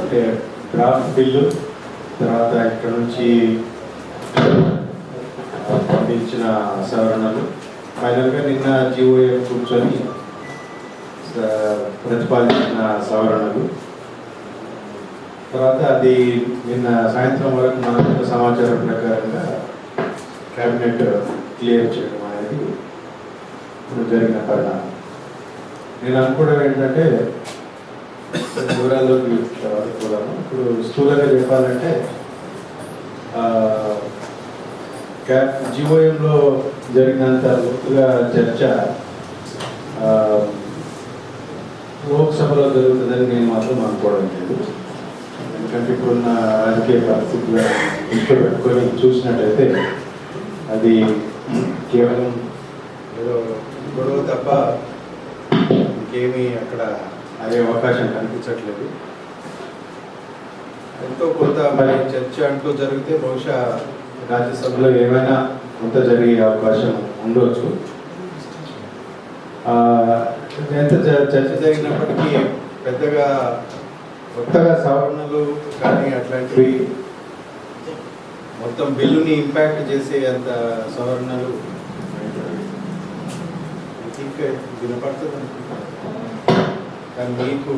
అంటే draft bill, తర్వాత ఇక్కడ నుంచి పంపించిన సవరణలు, ఫైనల్గా నిన్న జీఓఏ కూర్చొని ప్రతిపాదించిన సవరణలు, తర్వాత అది నిన్న సాయంత్రం వరకు మనకు సమాచారం ప్రకారంగా క్యాబినెట్ క్లియర్ చేయడం అనేది ఇప్పుడు జరిగిన పరిణామం. నేను అనుకోవడం ఏంటంటే వివరాల్లోకి తర్వాత పోదాము. ఇప్పుడు స్థూలంగా చెప్పాలంటే జీఓఎంలో జరిగినంత పూర్తిగా చర్చ లోక్సభలో జరుగుతుందని నేను మాత్రం అనుకోవడం లేదు. ఎందుకంటే ఇప్పుడున్న రాజకీయ పరిస్థితులు దృష్టిలో పెట్టుకొని చూసినట్టయితే అది కేవలం ఏదో గొడవ తప్ప ఇంకేమీ అక్కడ అదే అవకాశం కనిపించట్లేదు. ఎంతో కొంత మరి చర్చ అంటూ జరిగితే బహుశా రాజ్యసభలో ఏమైనా కొంత జరిగే అవకాశం ఉండవచ్చు. ఎంత చర్చ జరిగినప్పటికీ పెద్దగా కొత్తగా సవరణలు కానీ అట్లాంటివి మొత్తం బిల్లుని ఇంపాక్ట్ చేసే అంత సవరణలు వినపడుతుంది అనుకుంటున్నాను. కానీ మీకు